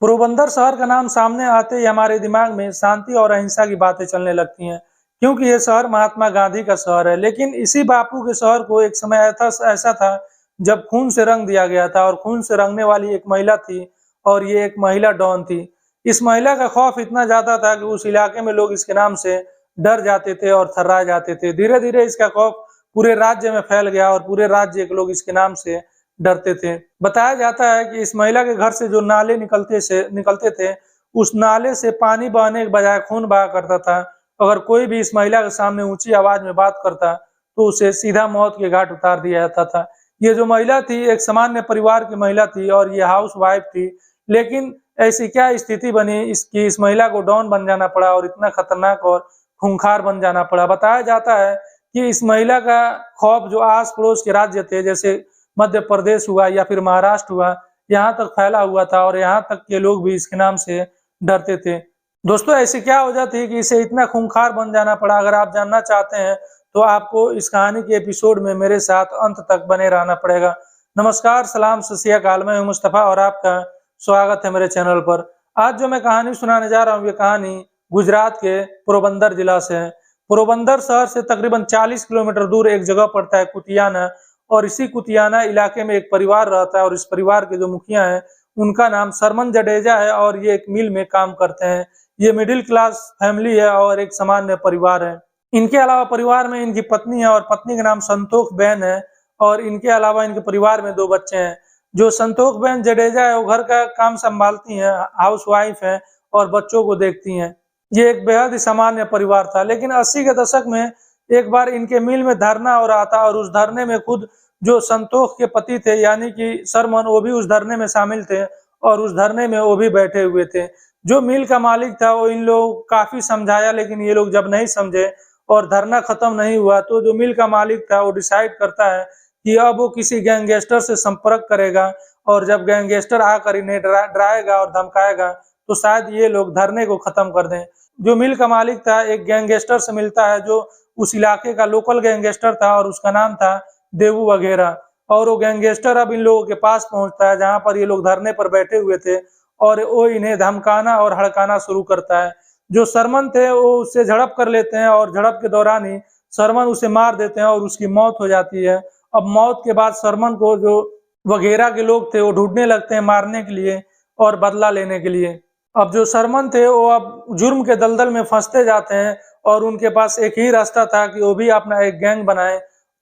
पोरबंदर शहर का नाम सामने आते ही हमारे दिमाग में शांति और अहिंसा की बातें चलने लगती हैं, क्योंकि ये शहर महात्मा गांधी का शहर है। लेकिन इसी बापू के शहर को एक समय ऐसा था जब खून से रंग दिया गया था, और खून से रंगने वाली एक महिला थी, और ये एक महिला डॉन थी। इस महिला का खौफ इतना ज्यादा था कि उस इलाके में लोग इसके नाम से डर जाते थे और थर्रा जाते थे। धीरे धीरे इसका खौफ पूरे राज्य में फैल गया और पूरे राज्य के लोग इसके नाम से डरते थे। बताया जाता है कि इस महिला के घर से जो नाले निकलते थे, उस नाले से पानी बहने के बजाय खून बहा करता था। अगर कोई भी इस महिला के सामने ऊंची आवाज में बात करता तो उसे सीधा मौत के घाट उतार दिया जाता था। ये जो महिला थी एक सामान्य परिवार की महिला थी और ये हाउस वाइफ थी। लेकिन ऐसी क्या स्थिति बनी इसकी, इस महिला को डॉन बन जाना पड़ा और इतना खतरनाक और खूंखार बन जाना पड़ा। बताया जाता है कि इस महिला का खौफ जो आस पड़ोस के राज्य थे, जैसे मध्य प्रदेश हुआ या फिर महाराष्ट्र हुआ, यहाँ तक फैला हुआ था और यहाँ तक के लोग भी इसके नाम से डरते थे। दोस्तों, ऐसी क्या वजह थी कि इसे इतना खूंखार बन जाना पड़ा? अगर आप जानना चाहते हैं तो आपको इस कहानी के एपिसोड में मेरे साथ अंत तक बने रहना पड़ेगा। नमस्कार, सलाम, सत श्री अकाल। मैं हूं मुस्तफा और आपका स्वागत है मेरे चैनल पर। आज जो मैं कहानी सुनाने जा रहा हूँ, ये कहानी गुजरात के पोरबंदर जिला से है। पोरबंदर शहर से तकरीबन 40 किलोमीटर दूर एक जगह पड़ता है, कुतियाना। और इसी कुतियाना इलाके में एक परिवार रहता है और इस परिवार के जो मुखिया हैं उनका नाम सरमन जडेजा है और ये एक मिल में काम करते हैं। ये मिडिल क्लास फैमिली है और एक सामान्य परिवार है। इनके अलावा परिवार में इनकी पत्नी है और पत्नी का नाम संतोष बहन है। और इनके अलावा इनके परिवार में 2 बच्चे हैं। जो संतोष बहन जडेजा है वो घर का काम संभालती हैं, हाउस वाइफ है और बच्चों को देखती हैं। ये एक बेहद ही सामान्य परिवार था। लेकिन 80 के दशक में एक बार इनके मिल में धरना हो रहा था और उस धरने में खुद जो संतोष के पति थे यानी कि सरमन, वो भी उस धरने में शामिल थे और उस धरने में वो भी बैठे हुए थे। जो मिल का मालिक था वो इन लोगों को काफी समझाया, लेकिन ये लोग जब नहीं समझे और धरना खत्म नहीं हुआ तो जो मिल का मालिक था वो डिसाइड करता है कि अब वो किसी गैंगस्टर से संपर्क करेगा, और जब गैंगस्टर आकर इन्हें डराएगा और धमकाएगा तो शायद ये लोग धरने को खत्म कर दें। जो मिल का मालिक था एक गैंगस्टर से मिलता है जो उस इलाके का लोकल गैंगस्टर था और उसका नाम था देवू वगैरह। और वो गैंगस्टर अब इन लोगों के पास पहुंचता है जहां पर ये लोग धरने पर बैठे हुए थे और वो इन्हें धमकाना और हड़काना शुरू करता है। जो सरमन थे वो उससे झड़प कर लेते हैं और झड़प के दौरान ही सरमन उसे मार देते हैं और उसकी मौत हो जाती है। अब मौत के बाद सरमन को जो वगैरह के लोग थे वो ढूंढने लगते हैं मारने के लिए और बदला लेने के लिए। अब जो सरमन थे वो अब जुर्म के दलदल में फंसते जाते हैं और उनके पास एक ही रास्ता था कि वो भी अपना एक गैंग बनाए,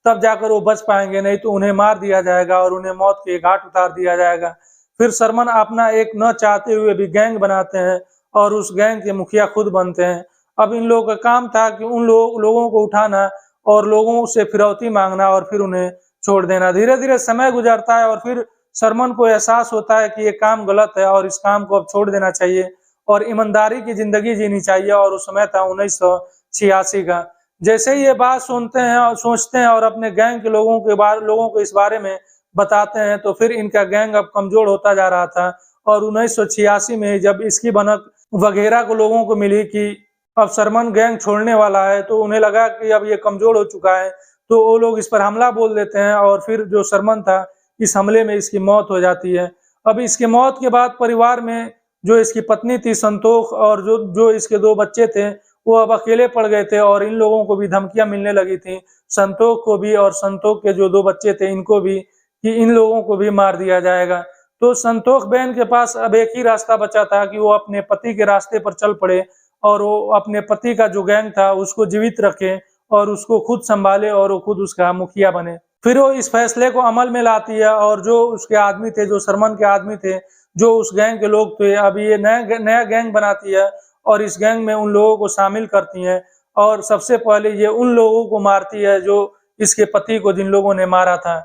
तब जाकर वो बच पाएंगे, नहीं तो उन्हें मार दिया जाएगा और उन्हें मौत के घाट उतार दिया जाएगा। फिर सरमन अपना एक न चाहते हुए भी गैंग बनाते हैं और उस गैंग के मुखिया खुद बनते हैं। अब इन लोगों का काम था कि उन लोगों को उठाना और लोगों से फिरौती मांगना और फिर उन्हें छोड़ देना। धीरे धीरे समय गुजरता है और फिर सरमन को एहसास होता है कि ये काम गलत है और इस काम को अब छोड़ देना चाहिए और ईमानदारी की जिंदगी जीनी चाहिए। और उस समय था 1986 का। जैसे ही ये बात सुनते हैं और सोचते हैं और अपने गैंग के लोगों को इस बारे में बताते हैं तो फिर इनका गैंग अब कमजोर होता जा रहा था। और 1986 में जब इसकी भनक वगैरह को लोगों को मिली कि अब सरमन गैंग छोड़ने वाला है, तो उन्हें लगा कि अब ये कमजोर हो चुका है, तो वो लोग इस पर हमला बोल देते हैं और फिर जो सरमन था इस हमले में इसकी मौत हो जाती है। अब इसकी मौत के बाद परिवार में जो इसकी पत्नी थी संतोष और जो जो इसके 2 बच्चे थे वो अब अकेले पड़ गए थे और इन लोगों को भी धमकियां मिलने लगी थी, संतोष को भी और संतोष के जो 2 बच्चे थे इनको भी, कि इन लोगों को भी मार दिया जाएगा। तो संतोष बहन के पास अब एक ही रास्ता बचा था कि वो अपने पति के रास्ते पर चल पड़े और वो अपने पति का जो गैंग था उसको जीवित रखे और उसको खुद संभाले और वो खुद उसका मुखिया बने। फिर वो इस फैसले को अमल में लाती है और जो उसके आदमी थे, जो सरमन के आदमी थे, जो उस गैंग के लोग थे, अब ये नया गैंग बनाती है और इस गैंग में उन लोगों को शामिल करती हैं। और सबसे पहले ये उन लोगों को मारती है जो इसके पति को जिन लोगों ने मारा था।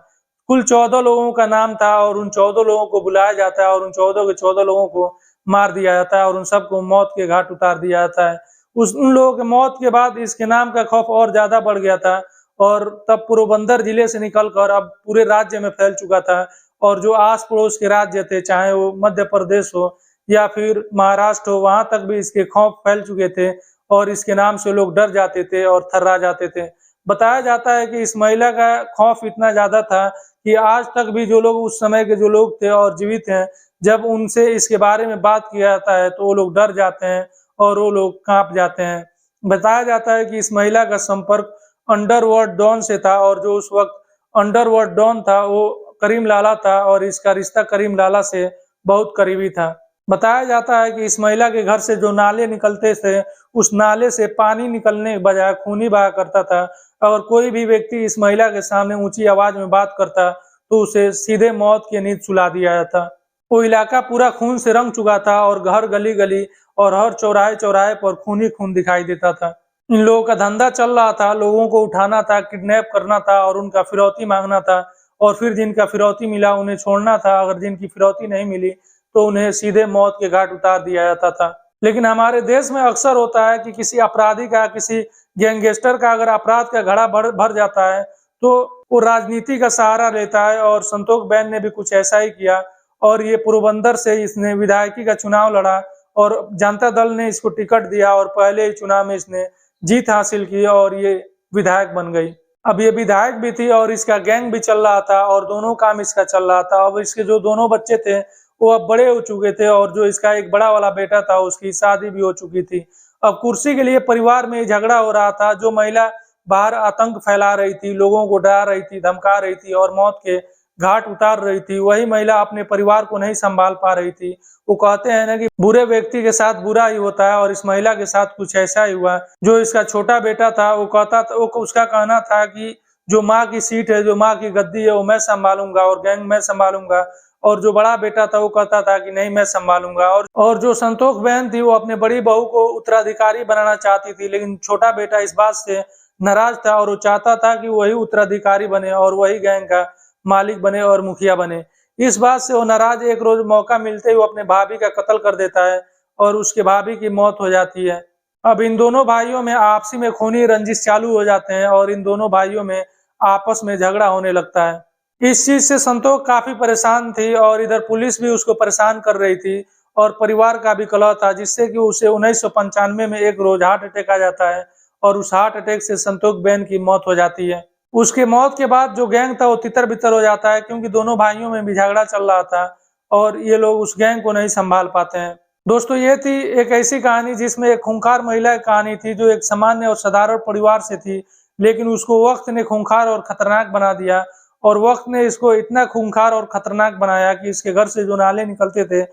कुल 14 लोगों का नाम था और उन 14 लोगों को बुलाया जाता है और उन 14 के 14 लोगों को मार दिया जाता है और उन सबको मौत के घाट उतार दिया जाता है। उन लोगों के मौत के बाद इसके नाम का खौफ और ज्यादा बढ़ गया था और तब पोरबंदर जिले से निकलकर अब पूरे राज्य में फैल चुका था। और जो आस पड़ोस के राज्य थे, चाहे वो मध्य प्रदेश हो या फिर महाराष्ट्र हो, वहां तक भी इसके खौफ फैल चुके थे और इसके नाम से लोग डर जाते थे और थर्रा जाते थे। बताया जाता है कि इस महिला का खौफ इतना ज्यादा था कि आज तक भी जो लोग उस समय के जो लोग थे और जीवित हैं जब उनसे इसके बारे में बात किया जाता है तो वो लोग डर जाते हैं और वो लोग कांप जाते हैं। बताया जाता है कि इस महिला का संपर्क अंडरवर्ल्ड डॉन से था और जो उस वक्त अंडरवर्ल्ड डॉन था वो करीम लाला था और इसका रिश्ता करीम लाला से बहुत करीबी था। बताया जाता है कि इस महिला के घर से जो नाले निकलते थे, उस नाले से पानी निकलने के बजाय खून ही बहा करता था। और कोई भी व्यक्ति इस महिला के सामने ऊंची आवाज में बात करता तो उसे सीधे मौत की नींद सुला दिया जाता। वो इलाका पूरा खून से रंग चुका था और घर गली गली और हर चौराहे चौराहे पर खून ही खून दिखाई देता था। इन लोगों का धंधा चल रहा था, लोगों को उठाना था, किडनैप करना था और उनका फिरौती मांगना था और फिर जिनका फिरौती मिला उन्हें छोड़ना था। अगर जिनकी फिरौती नहीं मिली तो उन्हें सीधे मौत के घाट उतार दिया जाता था। लेकिन हमारे देश में अक्सर होता है कि किसी अपराधी का, किसी गैंगस्टर का अगर अपराध का घड़ा भर जाता है तो वो राजनीति का सहारा लेता है और संतोष बैन ने भी कुछ ऐसा ही किया और ये पोरबंदर से इसने विधायकी का चुनाव लड़ा और जनता दल ने इसको टिकट दिया और पहले ही चुनाव में इसने जीत हासिल की और ये विधायक बन गई। अब ये विधायक भी थी और इसका गैंग भी चल रहा था और दोनों काम इसका चल रहा था। अब इसके जो दोनों बच्चे थे वो अब बड़े हो चुके थे और जो इसका एक बड़ा वाला बेटा था उसकी शादी भी हो चुकी थी। अब कुर्सी के लिए परिवार में झगड़ा हो रहा था। जो महिला बाहर आतंक फैला रही थी, लोगों को डरा रही थी, धमका रही थी और मौत के घाट उतार रही थी, वही महिला अपने परिवार को नहीं संभाल पा रही थी। वो कहते हैं ना कि बुरे व्यक्ति के साथ बुरा ही होता है और इस महिला के साथ कुछ ऐसा ही हुआ। जो इसका छोटा बेटा था वो कहता था, उसका कहना था कि जो माँ की सीट है, जो माँ की गद्दी है वो मैं संभालूंगा और गैंग मैं संभालूंगा। और जो बड़ा बेटा था वो कहता था कि नहीं मैं संभालूंगा। और जो संतोष बहन थी वो अपने बड़ी बहू को उत्तराधिकारी बनाना चाहती थी, लेकिन छोटा बेटा इस बात से नाराज था और वो चाहता था कि वही उत्तराधिकारी बने और वही गैंग का मालिक बने और मुखिया बने। इस बात से वो नाराज एक रोज मौका मिलते ही वो अपने भाभी का कत्ल कर देता है और उसके भाभी की मौत हो जाती है। अब इन दोनों भाइयों में आपसी में खूनी रंजिश चालू हो जाते हैं और इन दोनों भाइयों में आपस में झगड़ा होने लगता है। इस चीज से संतोष काफी परेशान थी और इधर पुलिस भी उसको परेशान कर रही थी और परिवार का भी कलह था, जिससे कि उसे 1995 में एक रोज हार्ट अटैक आ जाता है और उस हार्ट अटैक से संतोष बहन की मौत हो जाती है। उसके मौत के बाद जो गैंग था वो तितर बितर हो जाता है, क्योंकि दोनों भाइयों में भी झगड़ा चल रहा था और ये लोग उस गैंग को नहीं संभाल पाते हैं। दोस्तों, ये थी एक ऐसी कहानी जिसमें एक खूंखार महिला की कहानी थी जो एक सामान्य और साधारण परिवार से थी, लेकिन उसको वक्त ने खूंखार और खतरनाक बना दिया और वक्त ने इसको इतना खूंखार और खतरनाक बनाया कि इसके घर से जो नाले निकलते थे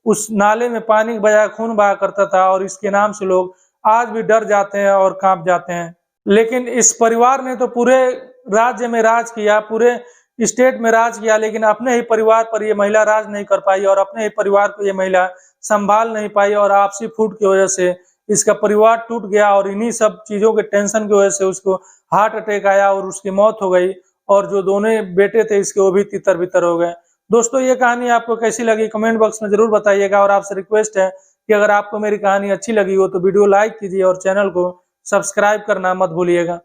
उस नाले में पानी के बजाय खून बहा करता था और इसके नाम से लोग आज भी डर जाते हैं और कांप जाते हैं। लेकिन इस परिवार ने तो पूरे राज्य में राज किया, पूरे स्टेट में राज किया, लेकिन अपने ही परिवार पर ये महिला राज नहीं कर पाई और अपने ही परिवार को ये महिला संभाल नहीं पाई और आपसी फूट की वजह से इसका परिवार टूट गया और इन्हीं सब चीजों के टेंशन की वजह से उसको हार्ट अटैक आया और उसकी मौत हो गई और जो दोनों बेटे थे इसके वो भी तितर बितर हो गए। दोस्तों, ये कहानी आपको कैसी लगी कमेंट बॉक्स में जरूर बताइएगा और आपसे रिक्वेस्ट है कि अगर आपको मेरी कहानी अच्छी लगी हो तो वीडियो लाइक कीजिए और चैनल को सब्सक्राइब करना मत भूलिएगा।